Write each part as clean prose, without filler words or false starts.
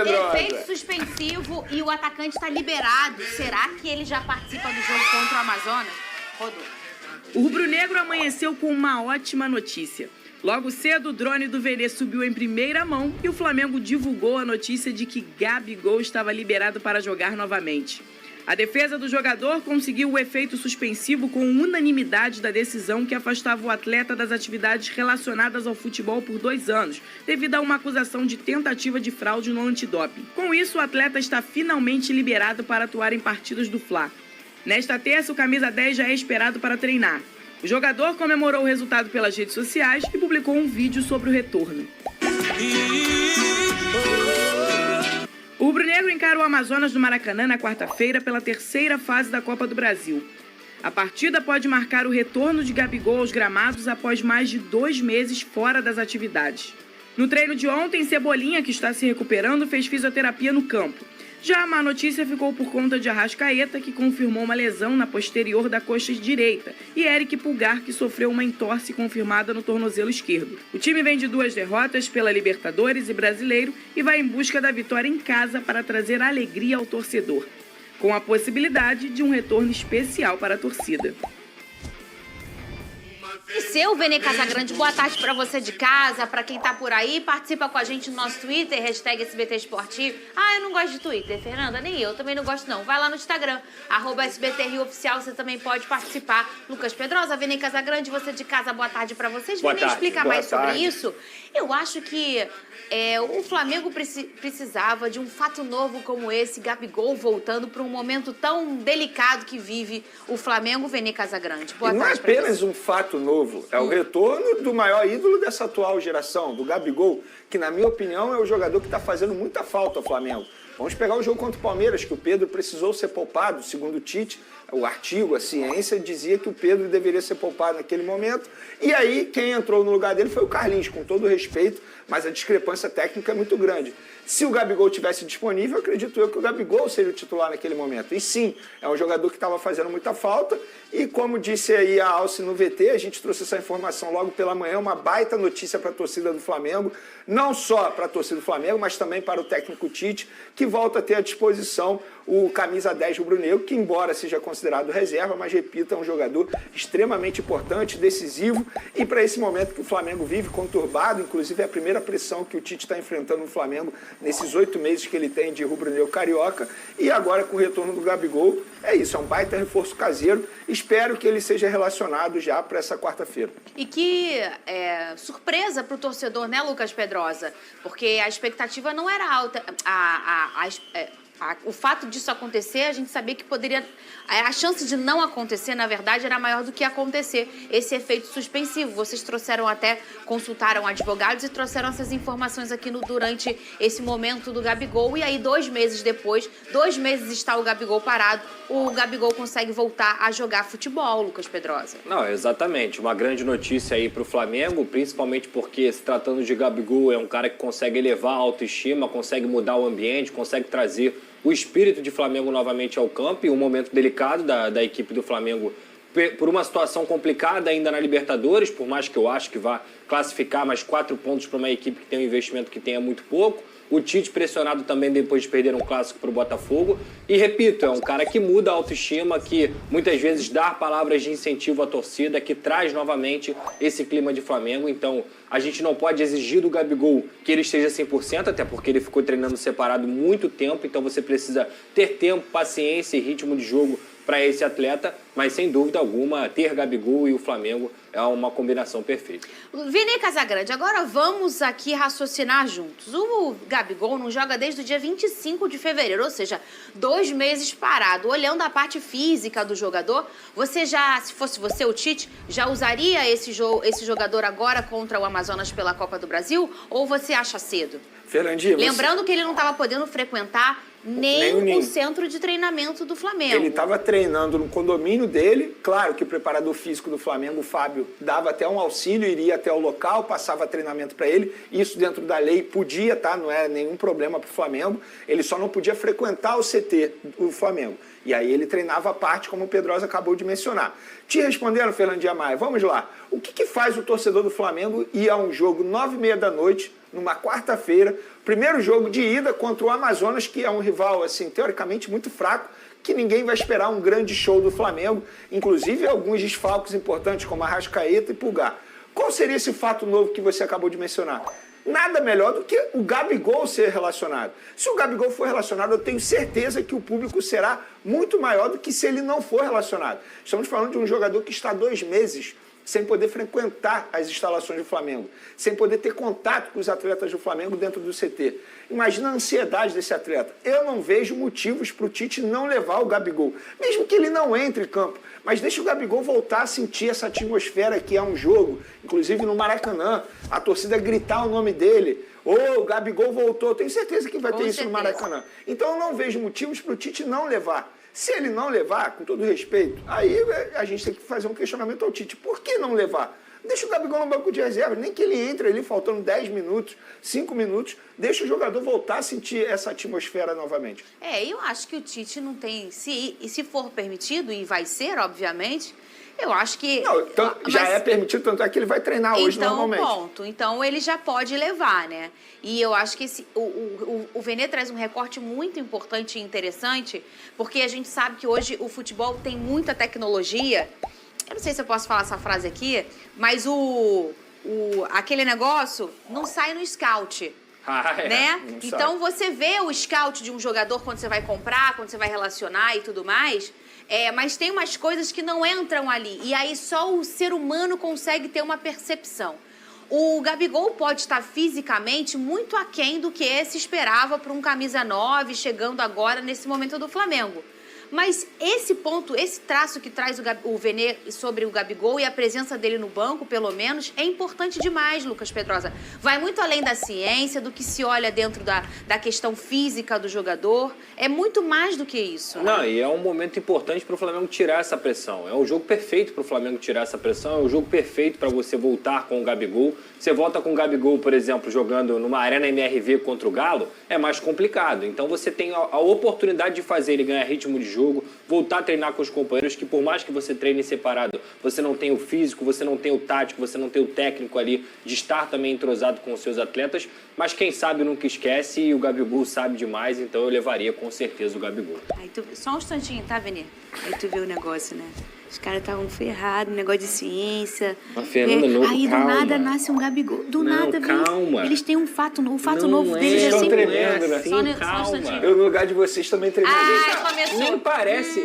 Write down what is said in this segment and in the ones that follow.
Pedrosa. Efeito suspensivo e o atacante está liberado. Será que ele já participa do jogo contra o Amazonas? Rodou. O rubro-negro amanheceu com uma ótima notícia. Logo cedo, o drone do Vene subiu em primeira mão e o Flamengo divulgou a notícia de que Gabigol estava liberado para jogar novamente. A defesa do jogador conseguiu o efeito suspensivo com unanimidade da decisão que afastava o atleta das atividades relacionadas ao futebol por 2 anos, devido a uma acusação de tentativa de fraude no antidoping. Com isso, o atleta está finalmente liberado para atuar em partidas do Fla. Nesta terça, o camisa 10 já é esperado para treinar. O jogador comemorou o resultado pelas redes sociais e publicou um vídeo sobre o retorno. O rubro-negro encara o Amazonas no Maracanã na quarta-feira pela terceira fase da Copa do Brasil. A partida pode marcar o retorno de Gabigol aos gramados após mais de 2 meses fora das atividades. No treino de ontem, Cebolinha, que está se recuperando, fez fisioterapia no campo. Já a má notícia ficou por conta de Arrascaeta, que confirmou uma lesão na posterior da coxa direita, e Eric Pulgar, que sofreu uma entorse confirmada no tornozelo esquerdo. O time vem de 2 derrotas pela Libertadores e Brasileiro e vai em busca da vitória em casa para trazer alegria ao torcedor, com a possibilidade de um retorno especial para a torcida. E seu Vene Casagrande, boa tarde pra você de casa, pra quem tá por aí. Participa com a gente no nosso Twitter, hashtag SBT Esportivo. Ah, eu não gosto de Twitter, Fernanda, nem eu também não gosto não. Vai lá no Instagram, @SBT Rio Oficial, você também pode participar. Lucas Pedrosa, Vene Casagrande, você de casa, boa tarde pra vocês. Vene, explica mais sobre isso. Eu acho que o Flamengo precisava de um fato novo como esse, Gabigol voltando para um momento tão delicado que vive o Flamengo, Vene Casagrande. Boa tarde. Não é apenas um fato novo, é o retorno do maior ídolo dessa atual geração, do Gabigol, que na minha opinião é o jogador que está fazendo muita falta ao Flamengo. Vamos pegar o jogo contra o Palmeiras, que o Pedro precisou ser poupado, segundo o Tite. O artigo, a ciência, dizia que o Pedro deveria ser poupado naquele momento. E aí, quem entrou no lugar dele foi o Carlinhos, com todo o respeito, mas a discrepância técnica é muito grande. Se o Gabigol tivesse disponível, acredito eu que o Gabigol seria o titular naquele momento. E sim, é um jogador que estava fazendo muita falta. E como disse aí a Alce no VT, a gente trouxe essa informação logo pela manhã, uma baita notícia para a torcida do Flamengo. Não só para a torcida do Flamengo, mas também para o técnico Tite, que volta a ter à disposição o camisa 10 rubro-negro, que embora seja considerado reserva, mas repito, é um jogador extremamente importante, decisivo, e para esse momento que o Flamengo vive conturbado, inclusive é a primeira pressão que o Tite está enfrentando no Flamengo nesses 8 meses que ele tem de rubro-negro carioca, e agora com o retorno do Gabigol, é isso, é um baita reforço caseiro, espero que ele seja relacionado já para essa quarta-feira. E que surpresa para o torcedor, né, Lucas Pedrosa? Porque a expectativa não era alta, o fato disso acontecer, a gente sabia que poderia... A chance de não acontecer, na verdade, era maior do que acontecer. Esse efeito suspensivo. Vocês consultaram advogados e trouxeram essas informações aqui durante esse momento do Gabigol. E aí, 2 meses depois, 2 meses está o Gabigol parado, o Gabigol consegue voltar a jogar futebol, Lucas Pedrosa. Não, exatamente. Uma grande notícia aí para o Flamengo, principalmente porque, se tratando de Gabigol, é um cara que consegue elevar a autoestima, consegue mudar o ambiente, consegue trazer o espírito de Flamengo novamente ao campo, e um momento delicado da equipe do Flamengo por uma situação complicada ainda na Libertadores, por mais que eu acho que vá classificar mais 4 pontos para uma equipe que tem um investimento que tenha muito pouco. O Tite pressionado também depois de perder um clássico para o Botafogo. E repito, é um cara que muda a autoestima, que muitas vezes dá palavras de incentivo à torcida, que traz novamente esse clima de Flamengo. Então, a gente não pode exigir do Gabigol que ele esteja 100%, até porque ele ficou treinando separado muito tempo. Então, você precisa ter tempo, paciência e ritmo de jogo para esse atleta, mas sem dúvida alguma, ter Gabigol e o Flamengo é uma combinação perfeita. Vene Casagrande, agora vamos aqui raciocinar juntos. O Gabigol não joga desde o dia 25 de fevereiro, ou seja, 2 meses parado. Olhando a parte física do jogador, você já, se fosse você, o Tite, já usaria esse jogador agora contra o Amazonas pela Copa do Brasil? Ou você acha cedo? Fernandinho, lembrando que ele não estava podendo frequentar nem o centro de treinamento do Flamengo. Ele estava treinando no condomínio dele. Claro que o preparador físico do Flamengo, o Fábio, dava até um auxílio, iria até o local, passava treinamento para ele. Isso dentro da lei podia, tá? Não era nenhum problema para o Flamengo. Ele só não podia frequentar o CT do Flamengo. E aí ele treinava à parte, como o Pedrosa acabou de mencionar. Te respondendo, Fernandinha Maia, vamos lá. O que faz o torcedor do Flamengo ir a um jogo 9h30 da noite, numa quarta-feira, Primeiro jogo de ida contra o Amazonas, que é um rival, assim, teoricamente muito fraco, que ninguém vai esperar um grande show do Flamengo, inclusive alguns desfalques importantes, como Arrascaeta e Pulgar. Qual seria esse fato novo que você acabou de mencionar? Nada melhor do que o Gabigol ser relacionado. Se o Gabigol for relacionado, eu tenho certeza que o público será muito maior do que se ele não for relacionado. Estamos falando de um jogador que está 2 meses sem poder frequentar as instalações do Flamengo, sem poder ter contato com os atletas do Flamengo dentro do CT. Imagina a ansiedade desse atleta. Eu não vejo motivos para o Tite não levar o Gabigol, mesmo que ele não entre em campo, mas deixa o Gabigol voltar a sentir essa atmosfera que é um jogo, inclusive no Maracanã, a torcida gritar o nome dele. O Gabigol voltou, tenho certeza que vai ter isso no Maracanã. Então eu não vejo motivos para o Tite não levar. Se ele não levar, com todo respeito, aí a gente tem que fazer um questionamento ao Tite. Por que não levar? Deixa o Gabigol no banco de reserva, nem que ele entre ali faltando 10 minutos, 5 minutos, deixa o jogador voltar a sentir essa atmosfera novamente. Eu acho que o Tite não tem, se for permitido, e vai ser, obviamente, eu acho que... Não, então, já é permitido, tanto é que ele vai treinar hoje normalmente. Ponto. Então, ele já pode levar, né? E eu acho que o Vene traz um recorte muito importante e interessante, porque a gente sabe que hoje o futebol tem muita tecnologia. Eu não sei se eu posso falar essa frase aqui, mas aquele negócio não sai no scout. Né? Então, você vê o scout de um jogador quando você vai comprar, quando você vai relacionar e tudo mais... mas tem umas coisas que não entram ali. E aí só o ser humano consegue ter uma percepção. O Gabigol pode estar fisicamente muito aquém do que se esperava para um camisa 9 chegando agora nesse momento do Flamengo. Mas esse ponto, esse traço que traz o Vene sobre o Gabigol e a presença dele no banco, pelo menos, é importante demais, Lucas Pedrosa. Vai muito além da ciência, do que se olha dentro da questão física do jogador. É muito mais do que isso. Não, e é um momento importante para o Flamengo tirar essa pressão. É um jogo perfeito para o Flamengo tirar essa pressão. É um jogo perfeito para você voltar com o Gabigol. Você volta com o Gabigol, por exemplo, jogando numa Arena MRV contra o Galo, é mais complicado. Então você tem a oportunidade de fazer ele ganhar ritmo de jogo, voltar a treinar com os companheiros, que por mais que você treine separado, você não tem o físico, você não tem o tático, você não tem o técnico ali de estar também entrosado com os seus atletas, mas quem sabe nunca esquece e o Gabigol sabe demais, então eu levaria com certeza o Gabigol. Só um instantinho, tá, Vene? Aí tu vê o negócio, né? Os caras estavam ferrados, negócio de ciência. A Fernanda não, aí do calma. nada nasce um Gabigol. Do nada, calma. Eles têm um fato novo. O fato novo deles é sempre tremendo, né? Calma. Eu, no lugar de vocês, também tremendo. Começou.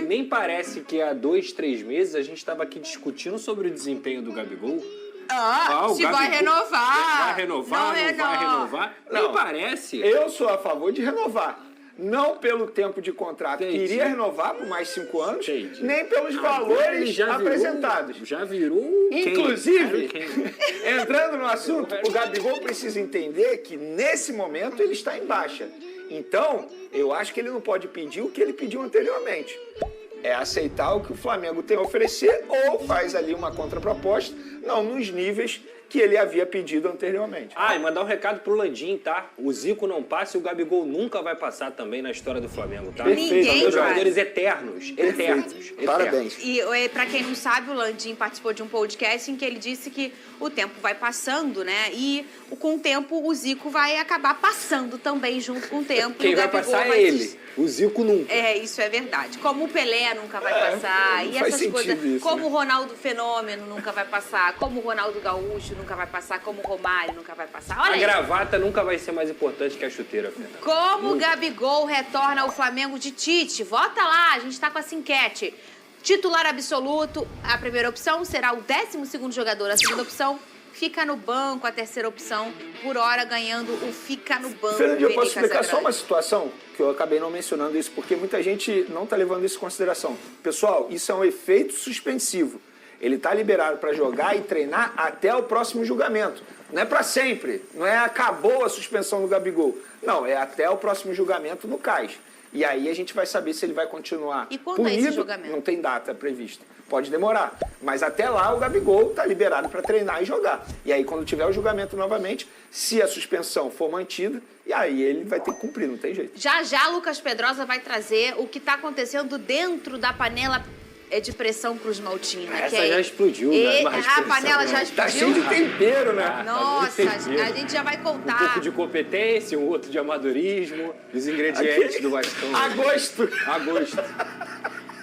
Nem parece que há 2, 3 meses a gente estava aqui discutindo sobre o desempenho do Gabigol. Se Gabigol vai renovar. Vai renovar, não vai renovar. Nem parece. Eu sou a favor de renovar. Não pelo tempo de contrato, queria renovar por mais 5 anos, nem pelos valores apresentados. Já virou Inclusive, entrando no assunto, o Gabigol precisa entender que nesse momento ele está em baixa. Então, eu acho que ele não pode pedir o que ele pediu anteriormente. É aceitar o que o Flamengo tem a oferecer ou faz ali uma contraproposta, não nos níveis que ele havia pedido anteriormente. E mandar um recado pro Landim, tá? O Zico não passa e o Gabigol nunca vai passar também na história do Flamengo, tá? Ninguém São jogadores eternos. Parabéns. E pra quem não sabe, o Landim participou de um podcast em que ele disse que o tempo vai passando, né? E com o tempo o Zico vai acabar passando também junto com o tempo. Quem vai passar é ele. O Zico nunca. Isso é verdade. Como o Pelé nunca vai passar. E essas coisas. Isso, como né? o Ronaldo Fenômeno nunca vai passar. Como o Ronaldo Gaúcho nunca vai passar. Como o Romário nunca vai passar. Olha A aí. gravata nunca vai ser mais importante que a chuteira, Fernanda. Como o Gabigol retorna ao Flamengo de Tite? Vota lá, a gente tá com essa enquete. Titular absoluto, a primeira opção será o 12º jogador. A segunda opção, fica no banco. A terceira opção, por hora, ganhando o fica no banco. Fernando, eu posso explicar Casagrande. só uma situação que eu acabei não mencionando isso, porque muita gente não está levando isso em consideração. Pessoal, isso é um efeito suspensivo. Ele está liberado para jogar e treinar até o próximo julgamento. Não é para sempre, não é acabou a suspensão do Gabigol. Não, é até o próximo julgamento no CAS. E aí a gente vai saber se ele vai continuar E quando punido. é esse julgamento? Não tem data prevista. Pode demorar. Mas até lá o Gabigol está liberado para treinar e jogar. E aí quando tiver o julgamento novamente, se a suspensão for mantida, e aí ele vai ter que cumprir, não tem jeito. Já Lucas Pedrosa vai trazer o que está acontecendo dentro da panela de pressão Cruz Maltina. Essa já explodiu, né? A panela já explodiu. Tá cheio de tempero, né? Nossa, a gente já vai contar. Um pouco de competência, um outro de amadorismo, os ingredientes do bastão. Agosto.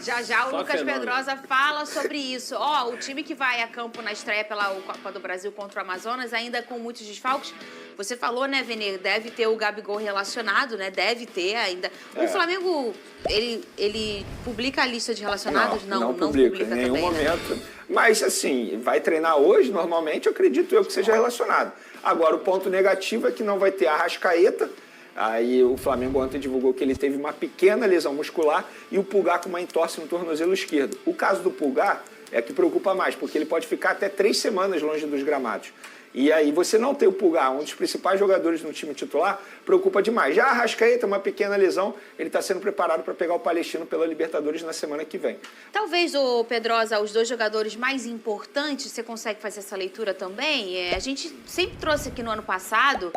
Já o Só Lucas fenômeno. Pedrosa fala sobre isso. O time que vai a campo na estreia pela Copa do Brasil contra o Amazonas, ainda com muitos desfalques. Você falou, né, Vene? Deve ter o Gabigol relacionado, né? Deve ter ainda. O Flamengo, ele publica a lista de relacionados? Não publica em nenhum também, momento. Né? Mas, assim, vai treinar hoje, normalmente, eu acredito eu que seja relacionado. Agora, o ponto negativo é que não vai ter a Arrascaeta. Aí o Flamengo ontem divulgou que ele teve uma pequena lesão muscular e o Pulgar com uma entorse no tornozelo esquerdo. O caso do Pulgar é que preocupa mais, porque ele pode ficar até 3 semanas longe dos gramados. E aí você não ter o Pulgar, um dos principais jogadores no time titular, preocupa demais. Já a Arrascaeta, uma pequena lesão, ele está sendo preparado para pegar o Palestino pela Libertadores na semana que vem. Talvez, o Pedrosa, os 2 jogadores mais importantes, você consegue fazer essa leitura também? A gente sempre trouxe aqui no ano passado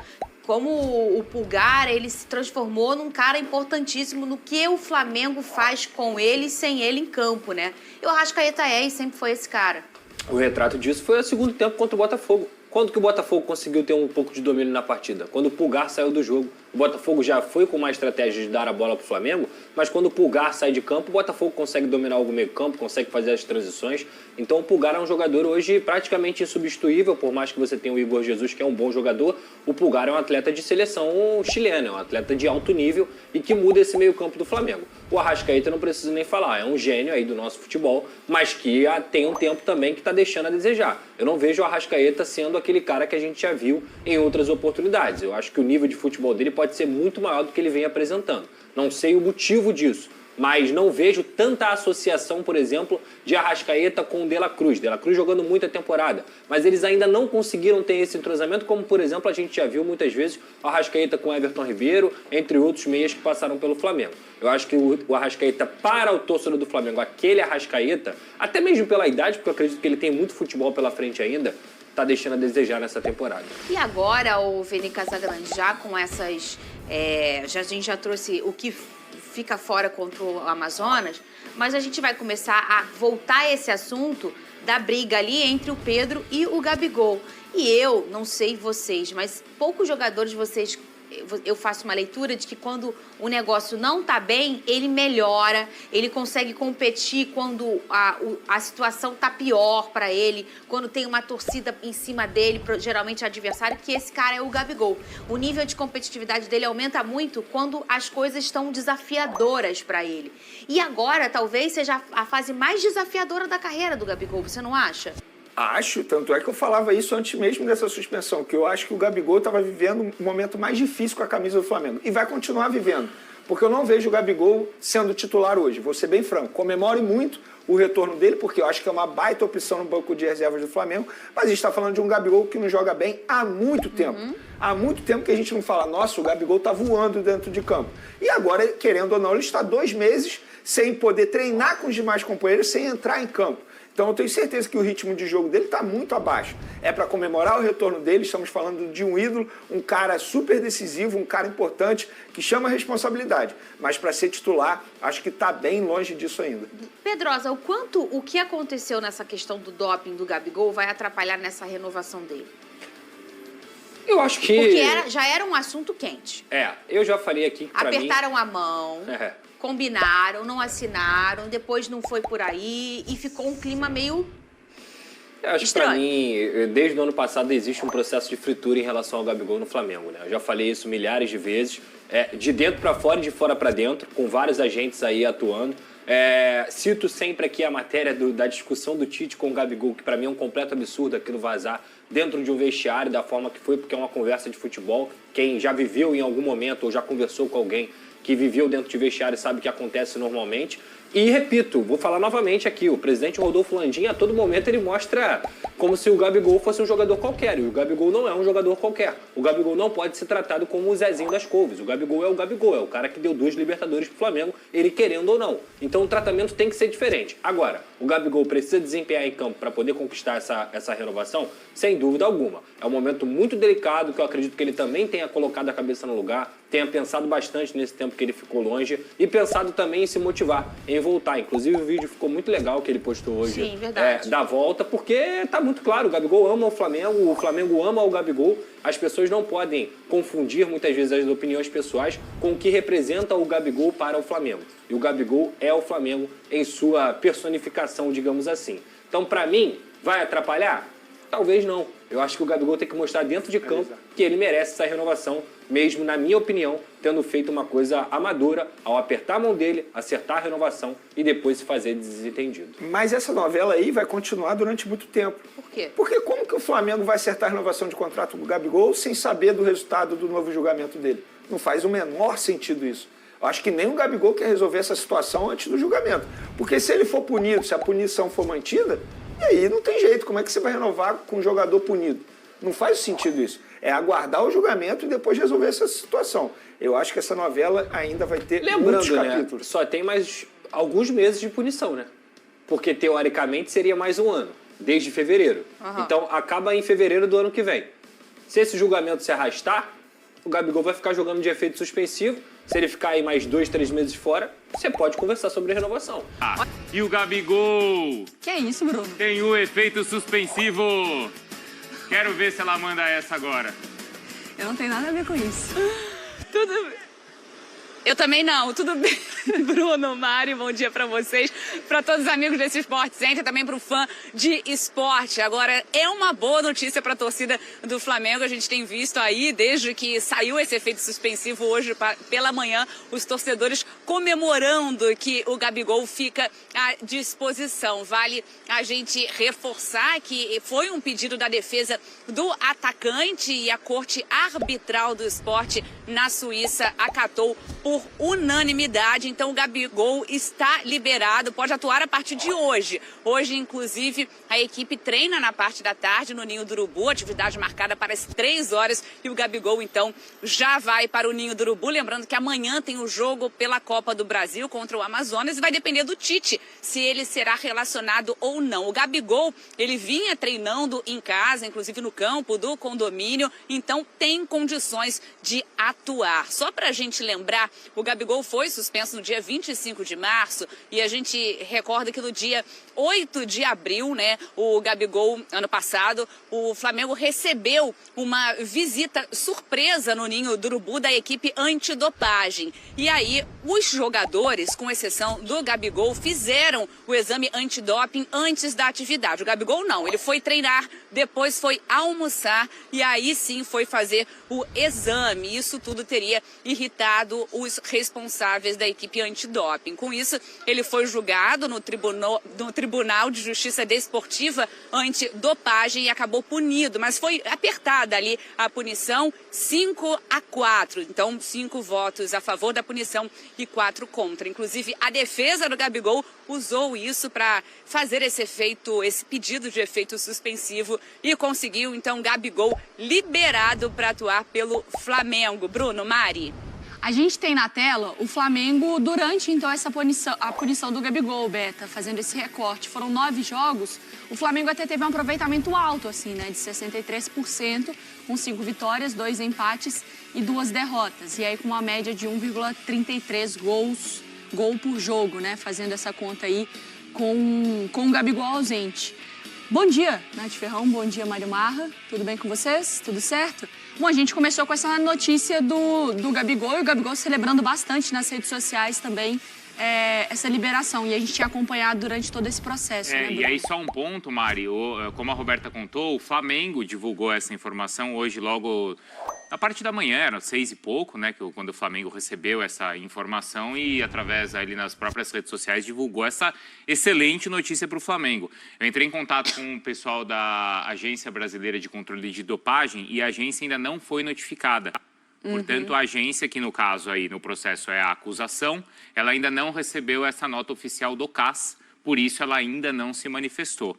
como o Pulgar, ele se transformou num cara importantíssimo no que o Flamengo faz com ele e sem ele em campo, né? E o Arrascaeta e sempre foi esse cara. O retrato disso foi o segundo tempo contra o Botafogo. Quando que o Botafogo conseguiu ter um pouco de domínio na partida? Quando o Pulgar saiu do jogo. O Botafogo já foi com uma estratégia de dar a bola para o Flamengo, mas quando o Pulgar sai de campo, o Botafogo consegue dominar o meio campo, consegue fazer as transições. Então o Pulgar é um jogador hoje praticamente insubstituível, por mais que você tenha o Igor Jesus, que é um bom jogador, o Pulgar é um atleta de seleção chilena, é um atleta de alto nível e que muda esse meio campo do Flamengo. O Arrascaeta não precisa nem falar, é um gênio aí do nosso futebol, mas que tem um tempo também que está deixando a desejar. Eu não vejo o Arrascaeta sendo aquele cara que a gente já viu em outras oportunidades. Eu acho que o nível de futebol dele pode ser muito maior do que ele vem apresentando. Não sei o motivo disso, mas não vejo tanta associação, por exemplo, de Arrascaeta com o De La Cruz. De La Cruz jogando muita temporada, mas eles ainda não conseguiram ter esse entrosamento, como, por exemplo, a gente já viu muitas vezes o Arrascaeta com Everton Ribeiro, entre outros meias que passaram pelo Flamengo. Eu acho que o Arrascaeta, para o torcedor do Flamengo, aquele Arrascaeta, até mesmo pela idade, porque eu acredito que ele tem muito futebol pela frente ainda, tá deixando a desejar nessa temporada. E agora, o Vene Casagrande, já com essas... a gente já trouxe o que fica fora contra o Amazonas, mas a gente vai começar a voltar a esse assunto da briga ali entre o Pedro e o Gabigol. E eu, não sei vocês, mas poucos jogadores vocês... Eu faço uma leitura de que quando o negócio não tá bem, ele melhora, ele consegue competir quando a situação tá pior para ele, quando tem uma torcida em cima dele, geralmente adversário, que esse cara é o Gabigol. O nível de competitividade dele aumenta muito quando as coisas estão desafiadoras para ele. E agora, talvez, seja a fase mais desafiadora da carreira do Gabigol, você não acha? Acho, tanto é que eu falava isso antes mesmo dessa suspensão, que eu acho que o Gabigol estava vivendo um momento mais difícil com a camisa do Flamengo. E vai continuar vivendo, porque eu não vejo o Gabigol sendo titular hoje. Vou ser bem franco, comemore muito o retorno dele, porque eu acho que é uma baita opção no banco de reservas do Flamengo, mas a gente está falando de um Gabigol que não joga bem há muito tempo. Há muito tempo que a gente não fala, nossa, o Gabigol está voando dentro de campo. E agora, querendo ou não, ele está 2 meses sem poder treinar com os demais companheiros, sem entrar em campo. Então eu tenho certeza que o ritmo de jogo dele está muito abaixo. É para comemorar o retorno dele, estamos falando de um ídolo, um cara super decisivo, um cara importante, que chama a responsabilidade. Mas para ser titular, acho que está bem longe disso ainda. Pedrosa, o que aconteceu nessa questão do doping do Gabigol vai atrapalhar nessa renovação dele? Eu acho que... Porque já era um assunto quente. Eu já falei aqui que pra mim... Apertaram a mão... Combinaram, não assinaram, depois não foi por aí e ficou um clima meio Eu acho estranho. Que pra mim, desde o ano passado existe um processo de fritura em relação ao Gabigol no Flamengo, né? Eu já falei isso milhares de vezes, de dentro pra fora e de fora pra dentro, com vários agentes aí atuando. Cito sempre aqui a matéria da discussão do Tite com o Gabigol, que pra mim é um completo absurdo aquilo vazar dentro de um vestiário da forma que foi, porque é uma conversa de futebol. Quem já viveu em algum momento ou já conversou com alguém que viveu dentro de vestiário sabe o que acontece normalmente. E repito, vou falar novamente aqui, o presidente Rodolfo Landim, a todo momento ele mostra como se o Gabigol fosse um jogador qualquer, e o Gabigol não é um jogador qualquer. O Gabigol não pode ser tratado como o Zezinho das Couves. O Gabigol, é o cara que deu 2 Libertadores pro Flamengo, ele querendo ou não. Então o tratamento tem que ser diferente. Agora, o Gabigol precisa desempenhar em campo para poder conquistar essa renovação? Sem dúvida alguma. É um momento muito delicado, que eu acredito que ele também tem tenha colocado a cabeça no lugar, tenha pensado bastante nesse tempo que ele ficou longe e pensado também em se motivar, em voltar. Inclusive, o vídeo ficou muito legal que ele postou hoje. Sim, verdade. Da volta, porque tá muito claro, o Gabigol ama o Flamengo ama o Gabigol. As pessoas não podem confundir, muitas vezes, as opiniões pessoais com o que representa o Gabigol para o Flamengo. E o Gabigol é o Flamengo em sua personificação, digamos assim. Então, para mim, vai atrapalhar? Talvez não. Eu acho que o Gabigol tem que mostrar dentro de campo que ele merece essa renovação, mesmo, na minha opinião, tendo feito uma coisa amadora ao apertar a mão dele, acertar a renovação e depois se fazer desentendido. Mas essa novela aí vai continuar durante muito tempo. Por quê? Porque como que o Flamengo vai acertar a renovação de contrato com o Gabigol sem saber do resultado do novo julgamento dele? Não faz o menor sentido isso. Eu acho que nem o Gabigol quer resolver essa situação antes do julgamento. Porque se ele for punido, se a punição for mantida, e aí não tem jeito. Como é que você vai renovar com um jogador punido? Não faz sentido isso. É aguardar o julgamento e depois resolver essa situação. Eu acho que essa novela ainda vai ter muitos capítulos. Né, só tem mais alguns meses de punição, né? Porque, teoricamente, seria mais um ano, desde fevereiro. Então, acaba em fevereiro do ano que vem. Se esse julgamento se arrastar, o Gabigol vai ficar jogando de efeito suspensivo. Se ele ficar aí mais 2, 3 meses fora, você pode conversar sobre a renovação. E o Gabigol? Que é isso, Bruno? Tem o efeito suspensivo. Quero ver se ela manda essa agora. Eu não tenho nada a ver com isso. Tudo bem. Eu também não, tudo bem. Bruno, Mari, bom dia pra vocês, pra todos os amigos desse Sport Center, também pro fã de esporte. Agora, é uma boa notícia pra torcida do Flamengo, a gente tem visto aí, desde que saiu esse efeito suspensivo hoje pela manhã, os torcedores comemorando que o Gabigol fica à disposição. Vale a gente reforçar que foi um pedido da defesa do atacante e a Corte Arbitral do Esporte na Suíça acatou por unanimidade. Então o Gabigol está liberado, pode atuar a partir de hoje. Hoje, inclusive, a equipe treina na parte da tarde no Ninho do Urubu, atividade marcada para as 3 horas. E o Gabigol, então, já vai para o Ninho do Urubu. Lembrando que amanhã tem o jogo pela Copa do Brasil contra o Amazonas e vai depender do Tite se ele será relacionado ou não. O Gabigol, ele vinha treinando em casa, inclusive no campo do condomínio, então tem condições de atuar. Só para a gente lembrar, o Gabigol foi suspenso no dia 25 de março e a gente recorda que no dia 8 de abril, né, o Gabigol, ano passado, o Flamengo recebeu uma visita surpresa no Ninho do Urubu da equipe antidopagem. E aí, os jogadores, com exceção do Gabigol, fizeram o exame antidoping antes da atividade. O Gabigol não, ele foi treinar, depois foi almoçar e aí sim foi fazer o exame. Isso tudo teria irritado os responsáveis da equipe antidoping. Com isso, ele foi julgado no Tribunal de Justiça Desportiva Antidopagem e acabou punido, mas foi apertada ali a punição, 5-4. Então, 5 votos a favor da punição e 4 contra. Inclusive, a defesa do Gabigol usou isso para fazer esse pedido de efeito suspensivo e conseguiu, então, Gabigol liberado para atuar pelo Flamengo. Bruno, Mari. A gente tem na tela o Flamengo durante, então, a punição do Gabigol, Beta, fazendo esse recorte. Foram 9 jogos. O Flamengo até teve um aproveitamento alto, assim, né, de 63%, com 5 vitórias, 2 empates e 2 derrotas. E aí com uma média de 1,33 gol por jogo, né, fazendo essa conta aí com o Gabigol ausente. Bom dia, Nath Ferrão, bom dia, Mário Marra. Tudo bem com vocês? Tudo certo? Bom, a gente começou com essa notícia do Gabigol e o Gabigol celebrando bastante nas redes sociais também essa liberação. E a gente tinha acompanhado durante todo esse processo. Né, e aí só um ponto, Mari. Como a Roberta contou, o Flamengo divulgou essa informação hoje logo na parte da manhã, eram 6 e pouco, né, quando o Flamengo recebeu essa informação e através ali nas próprias redes sociais divulgou essa excelente notícia para o Flamengo. Eu entrei em contato com o pessoal da Agência Brasileira de Controle de Dopagem e a agência ainda não foi notificada. Portanto, a agência, que no caso aí no processo é a acusação, ela ainda não recebeu essa nota oficial do CAS, por isso ela ainda não se manifestou.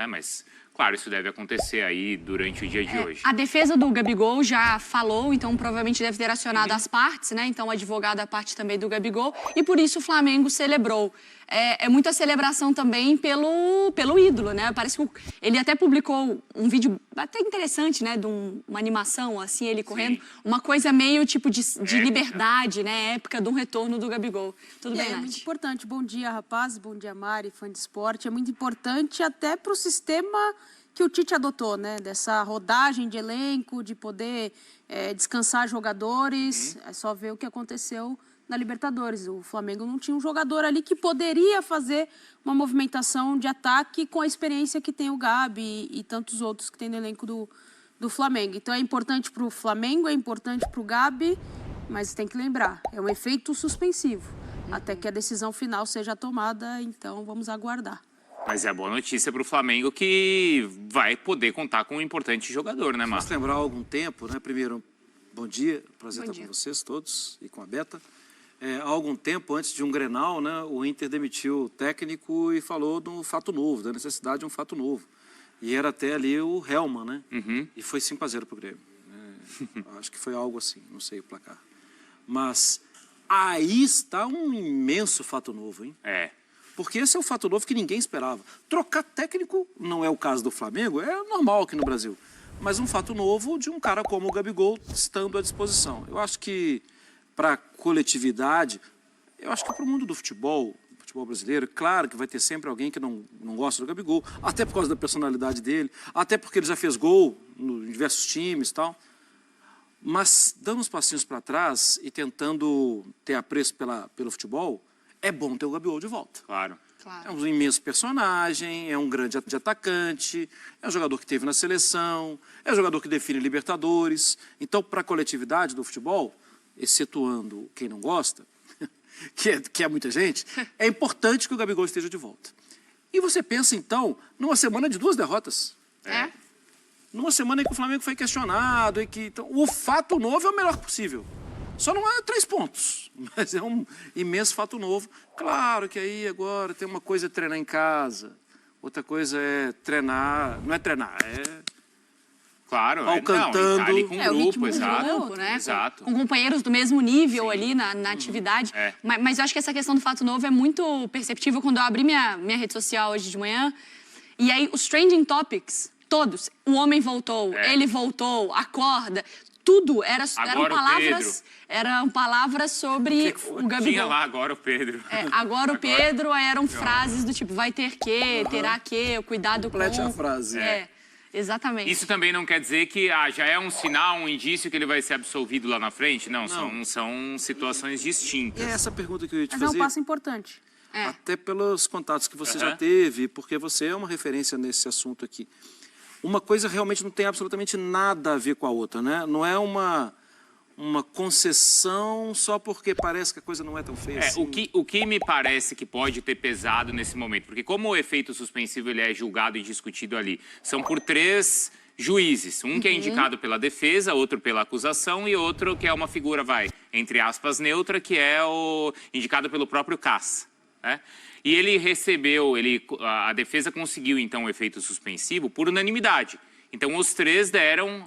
Mas, claro, isso deve acontecer aí durante o dia de hoje. A defesa do Gabigol já falou, então provavelmente deve ter acionado as partes, né? Então, o advogado da parte também do Gabigol, e por isso o Flamengo celebrou. é muita celebração também pelo ídolo, né? Parece que ele até publicou um vídeo até interessante, né? De uma animação, assim, ele correndo. Sim. Uma coisa meio tipo de liberdade, né? Épica de um retorno do Gabigol. Tudo bem, Nath? É muito importante. Bom dia, rapazes. Bom dia, Mari, fã de esporte. É muito importante até para o sistema que o Tite adotou, né? Dessa rodagem de elenco, de poder descansar jogadores. É só ver o que aconteceu na Libertadores. O Flamengo não tinha um jogador ali que poderia fazer uma movimentação de ataque com a experiência que tem o Gabi e tantos outros que tem no elenco do Flamengo. Então é importante para o Flamengo, é importante para o Gabi, mas tem que lembrar, é um efeito suspensivo, até que a decisão final seja tomada, então vamos aguardar. Mas é boa notícia para o Flamengo que vai poder contar com um importante jogador, né, Marcos? Vamos lembrar há algum tempo, né? Primeiro, bom dia, prazer estar com vocês todos e com a Beta. Há algum tempo, antes de um Grenal, né, o Inter demitiu o técnico e falou do fato novo, da necessidade de um fato novo. E era até ali o Helman, né? E foi 5-0 para o Grêmio. Acho que foi algo assim, não sei o placar. Mas aí está um imenso fato novo, hein? Porque esse é o fato novo que ninguém esperava. Trocar técnico não é o caso do Flamengo, é normal aqui no Brasil. Mas um fato novo de um cara como o Gabigol estando à disposição. Eu acho que para a coletividade, eu acho que para o mundo do futebol brasileiro, claro que vai ter sempre alguém que não gosta do Gabigol, até por causa da personalidade dele, até porque ele já fez gol em diversos times e tal. Mas dando uns passinhos para trás e tentando ter apreço pelo futebol, é bom ter o Gabigol de volta. Claro. É um imenso personagem, é um grande atacante, é um jogador que teve na seleção, é um jogador que define Libertadores. Então, para a coletividade do futebol, excetuando quem não gosta, que é muita gente, é importante que o Gabigol esteja de volta. E você pensa, então, numa semana de 2 derrotas. Numa semana em que o Flamengo foi questionado, então, o fato novo é o melhor possível. Só não é 3 pontos, mas é um imenso fato novo. Claro que aí agora tem uma coisa é treinar em casa, outra coisa é treinar, não é treinar, Claro, cantando. Tá ali com um grupo, exato. Grupo, né? Exato. Com companheiros do mesmo nível ali na atividade. Mas eu acho que essa questão do fato novo é muito perceptível quando eu abri minha rede social hoje de manhã. E aí, os trending topics, todos. O homem voltou, ele voltou, acorda. Tudo eram palavras sobre o Gabigol. Tinha lá agora o Pedro. Agora o Pedro eram frases do tipo, vai ter que, terá que, cuidado com... Complete a frase. Exatamente. Isso também não quer dizer que já é um sinal, um indício que ele vai ser absolvido lá na frente? Não. São situações distintas. É essa pergunta que eu ia te Mas fazer. é um passo importante. Até pelos contatos que você já teve, porque você é uma referência nesse assunto aqui. Uma coisa realmente não tem absolutamente nada a ver com a outra, né? Não é uma concessão só porque parece que a coisa não é tão feia assim. O que me parece que pode ter pesado nesse momento, porque como o efeito suspensivo ele é julgado e discutido ali, são por 3 juízes. Um que é indicado pela defesa, outro pela acusação e outro que é uma figura, entre aspas, neutra, que é o indicado pelo próprio CAS, né? E ele recebeu, a defesa conseguiu então o efeito suspensivo por unanimidade. Então, os 3 deram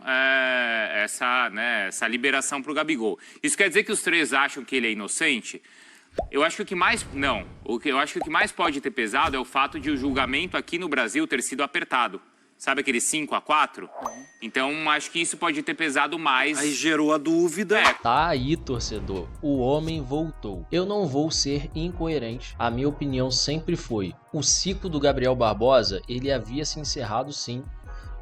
essa liberação para o Gabigol. Isso quer dizer que os 3 acham que ele é inocente? Eu acho que o que mais... Não. Eu acho que o que mais pode ter pesado é o fato de o julgamento aqui no Brasil ter sido apertado. Sabe aquele 5-4? Então, acho que isso pode ter pesado mais. Aí gerou a dúvida. Tá aí, torcedor. O homem voltou. Eu não vou ser incoerente. A minha opinião sempre foi: o ciclo do Gabriel Barbosa, ele havia se encerrado sim,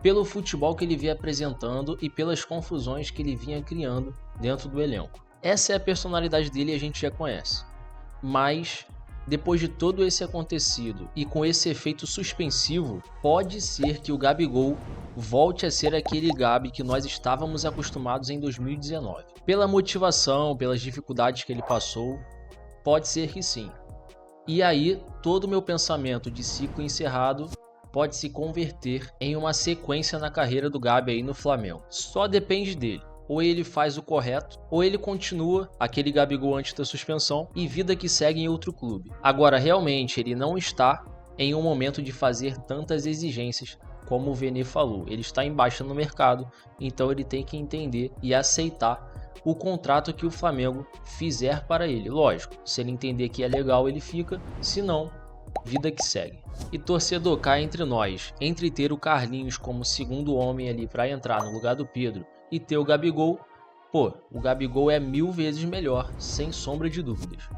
pelo futebol que ele vinha apresentando e pelas confusões que ele vinha criando dentro do elenco. Essa é a personalidade dele e a gente já conhece. Mas, depois de todo esse acontecido e com esse efeito suspensivo, pode ser que o Gabigol volte a ser aquele Gabi que nós estávamos acostumados em 2019. Pela motivação, pelas dificuldades que ele passou, pode ser que sim. E aí, todo o meu pensamento de ciclo encerrado pode se converter em uma sequência na carreira do Gabi aí no Flamengo. Só depende dele. Ou ele faz o correto, ou ele continua aquele Gabigol antes da suspensão e vida que segue em outro clube. Agora, realmente, ele não está em um momento de fazer tantas exigências como o Vene falou. Ele está em baixa no mercado, então ele tem que entender e aceitar o contrato que o Flamengo fizer para ele. Lógico, se ele entender que é legal, ele fica, se não, vida que segue. E torcedor, cá entre nós, entre ter o Carlinhos como segundo homem ali para entrar no lugar do Pedro e ter o Gabigol, pô, o Gabigol é 1000 vezes melhor, sem sombra de dúvidas.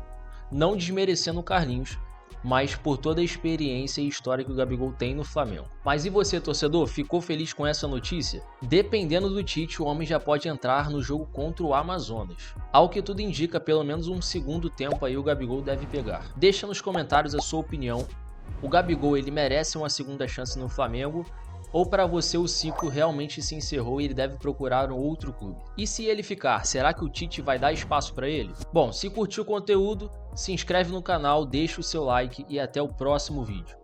Não desmerecendo o Carlinhos, mas por toda a experiência e história que o Gabigol tem no Flamengo. Mas e você, torcedor, ficou feliz com essa notícia? Dependendo do Tite, o homem já pode entrar no jogo contra o Amazonas. Ao que tudo indica, pelo menos um segundo tempo aí o Gabigol deve pegar. Deixa nos comentários a sua opinião. O Gabigol, ele merece uma segunda chance no Flamengo? Ou para você o ciclo realmente se encerrou e ele deve procurar um outro clube? E se ele ficar, será que o Tite vai dar espaço para ele? Bom, se curtiu o conteúdo, se inscreve no canal, deixa o seu like e até o próximo vídeo.